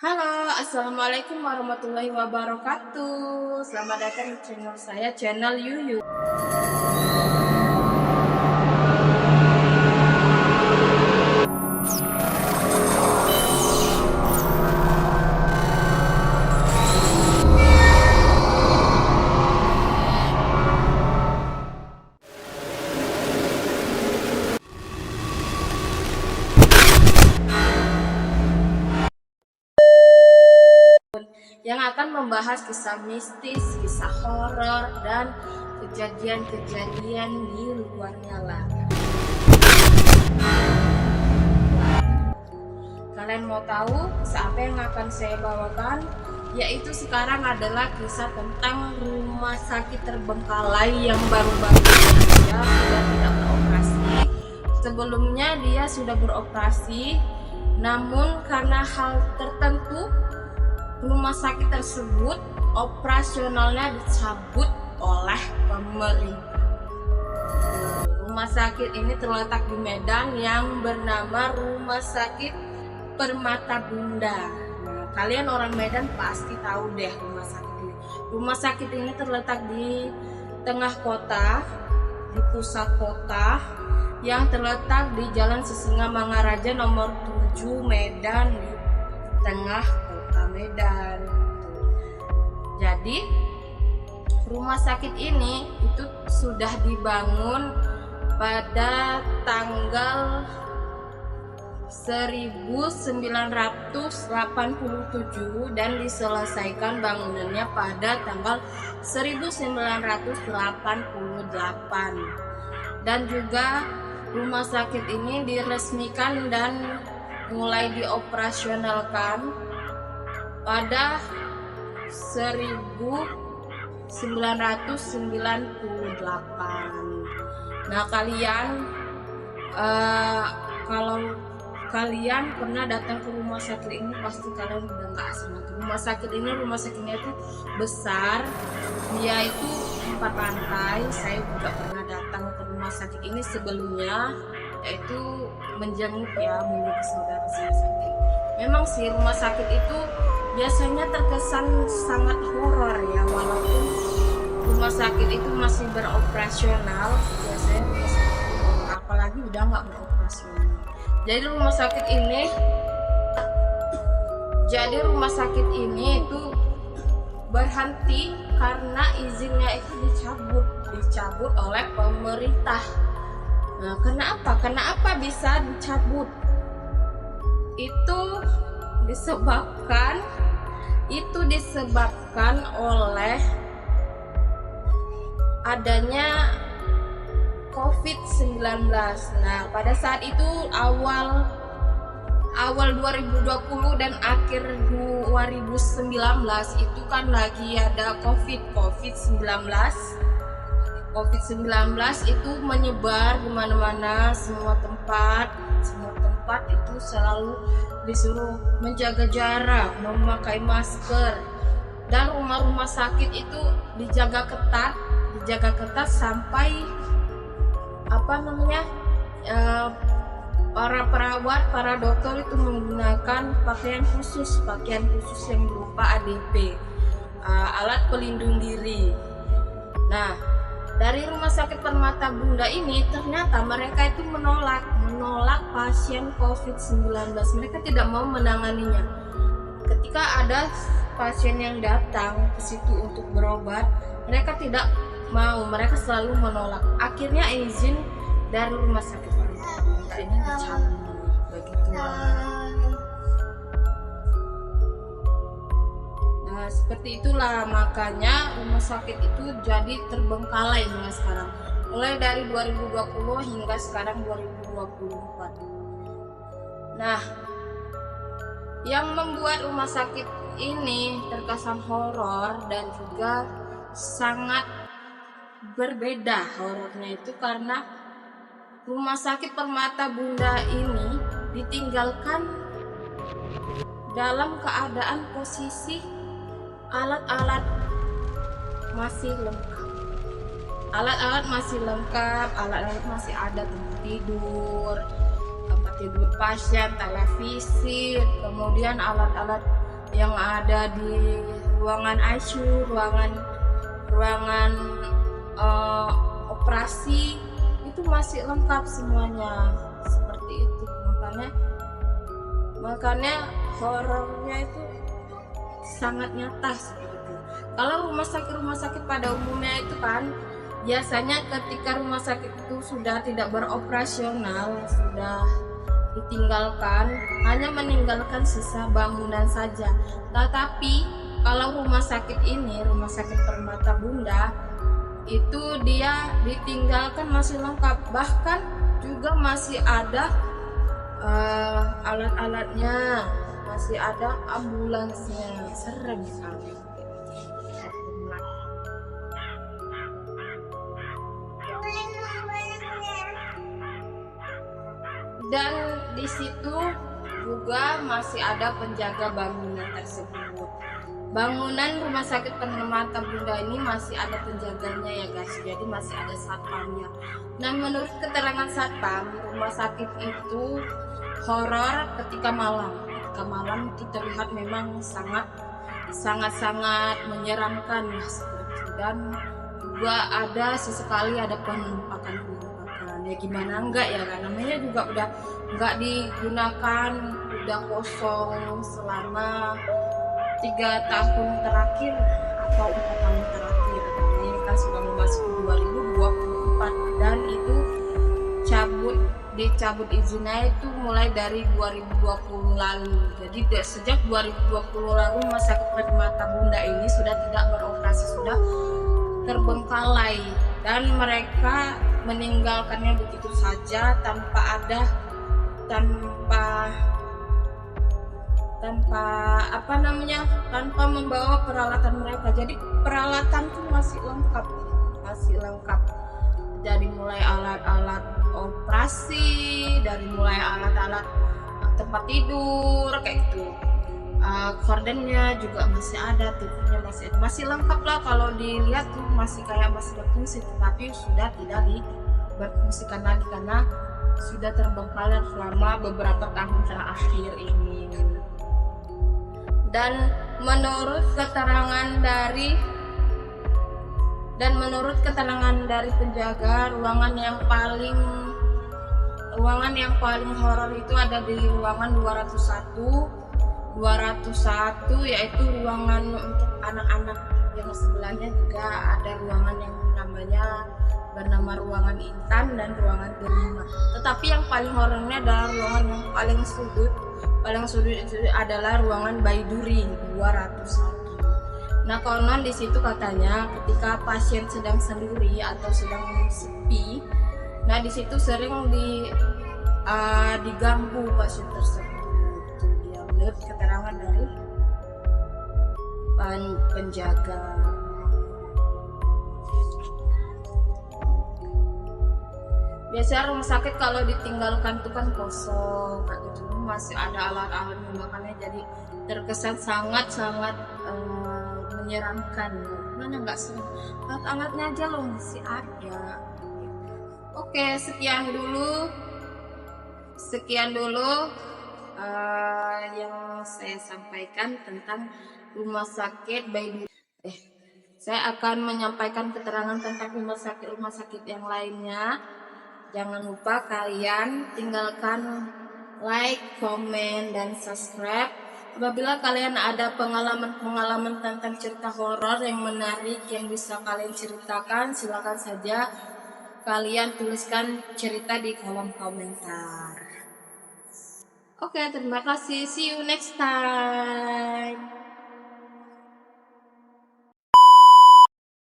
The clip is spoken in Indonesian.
Halo, assalamualaikum warahmatullahi wabarakatuh. Selamat datang di channel saya, channel Yuyu. Yang akan membahas kisah mistis, kisah horor, dan kejadian-kejadian di luar nyala. Kalian mau tahu kisah apa yang akan saya bawakan? Yaitu sekarang adalah kisah tentang rumah sakit terbengkalai yang baru-baru saja sudah tidak beroperasi. Sebelumnya dia sudah beroperasi, namun karena hal tertentu rumah sakit tersebut operasionalnya dicabut oleh pemerintah. Rumah sakit ini terletak di Medan yang bernama Rumah Sakit Permata Bunda. Nah, kalian orang Medan pasti tahu deh rumah sakit ini. Rumah sakit ini terletak di tengah kota, di pusat kota, yang terletak di Jalan Sisingamangaraja nomor 7 Medan, di tengah kota Medan. Jadi rumah sakit ini itu sudah dibangun pada tanggal 1987 dan diselesaikan bangunannya pada tanggal 1988. Dan juga rumah sakit ini diresmikan dan mulai dioperasionalkan pada 1998. Nah, kalau kalian pernah datang ke rumah sakit ini, pasti kalian udah nggak asing lagi. Rumah sakitnya itu besar, dia itu 4 lantai. Saya juga pernah datang ke rumah sakit ini sebelumnya, yaitu menjenguk saudara saya sakit. Memang sih rumah sakit itu biasanya terkesan sangat horor ya, walaupun rumah sakit itu masih beroperasional. Biasanya rumah sakit itu horor, apalagi udah nggak beroperasional. Jadi rumah sakit ini itu berhenti karena izinnya itu dicabut oleh pemerintah. Nah, kenapa bisa dicabut? Itu disebabkan oleh adanya COVID-19. Nah, pada saat itu awal 2020 dan akhir 2019 itu kan lagi ada COVID-19 itu menyebar di mana-mana, semua tempat itu selalu disuruh menjaga jarak, memakai masker, dan rumah-rumah sakit itu dijaga ketat sampai para perawat, para dokter itu menggunakan pakaian khusus yang berupa ADP, alat pelindung diri. Nah, dari Rumah Sakit Permata Bunda ini ternyata mereka itu menolak pasien COVID-19. Mereka tidak mau menanganinya. Ketika ada pasien yang datang ke situ untuk berobat, mereka tidak mau, mereka selalu menolak. Akhirnya izin dari Rumah Sakit Permata Bunda ini dicabut. Begitulah. Nah, seperti itulah makanya rumah sakit itu jadi terbengkalai mulai sekarang. Mulai dari 2020 hingga sekarang 2024. Nah, yang membuat rumah sakit ini terkesan horor dan juga sangat berbeda horornya itu karena Rumah Sakit Permata Bunda ini ditinggalkan dalam keadaan posisi alat-alat masih lengkap. Alat-alat masih ada, tempat tidur pasien, televisi, kemudian alat-alat yang ada di ruangan ICU, ruangan operasi itu masih lengkap semuanya seperti itu. Makanya horornya itu sangat nyata seperti itu. Kalau rumah sakit pada umumnya itu kan biasanya ketika rumah sakit itu sudah tidak beroperasional, sudah ditinggalkan, hanya meninggalkan sisa bangunan saja. Tetapi kalau rumah sakit ini, Rumah Sakit Permata Bunda, itu dia ditinggalkan masih lengkap, bahkan juga masih ada alat-alatnya, masih ada ambulansnya. Serem sekali. Dan di situ juga masih ada penjaga bangunan tersebut. Bangunan Rumah Sakit Permata Bunda ini masih ada penjaganya ya guys, jadi masih ada satpamnya. Nah, menurut keterangan satpam, rumah sakit itu horor ketika malam. Ketika malam itu terlihat memang sangat menyeramkan seperti itu. Dan juga ada sesekali ada penampakan. Ya gimana enggak ya, kan namanya juga udah enggak digunakan, udah kosong selama 3 tahun terakhir atau 4 tahun terakhir. Ini kan sudah memasuki 2024 dan itu dicabut izinnya itu mulai dari 2020 lalu. Jadi sejak 2020 lalu Rumah Sakit Permata Bunda ini sudah tidak beroperasi, sudah terbengkalai, dan mereka meninggalkannya begitu saja tanpa membawa peralatan mereka. Jadi peralatan itu masih lengkap dari mulai alat-alat operasi, dari mulai alat-alat tempat tidur kayak gitu. Kordennya juga masih ada, TV-nya masih lengkap lah. Kalau dilihat tuh masih berfungsi, tetapi sudah tidak berfungsikan lagi karena sudah terbengkalai selama beberapa tahun terakhir ini. Dan menurut keterangan dari penjaga, ruangan yang paling horor itu ada di ruangan 201, yaitu ruangan untuk anak-anak. Yang sebelahnya juga ada ruangan yang bernama ruangan Intan dan ruangan Delima. Tetapi yang paling horornya adalah ruangan yang paling sudut itu adalah ruangan Baiduri 201. Nah, konon di situ katanya ketika pasien sedang sendiri atau sedang sepi, nah di situ sering diganggu pasien tersebut. Menurut keterangan dari penjaga. Biasanya rumah sakit kalau ditinggalkan itu kan kosong kayak gitu, masih ada alat-alatnya, makanya jadi terkesan sangat menyeramkan. Mana nggak serem, alat-alatnya aja loh masih ada. Oke, sekian dulu yang saya sampaikan tentang Rumah Sakit Baiduri. Saya akan menyampaikan keterangan tentang rumah sakit yang lainnya. Jangan lupa kalian tinggalkan like, komen, dan subscribe. Apabila kalian ada pengalaman tentang cerita horor yang menarik yang bisa kalian ceritakan, silakan saja kalian tuliskan cerita di kolom komentar. Oke, terima kasih. See you next time.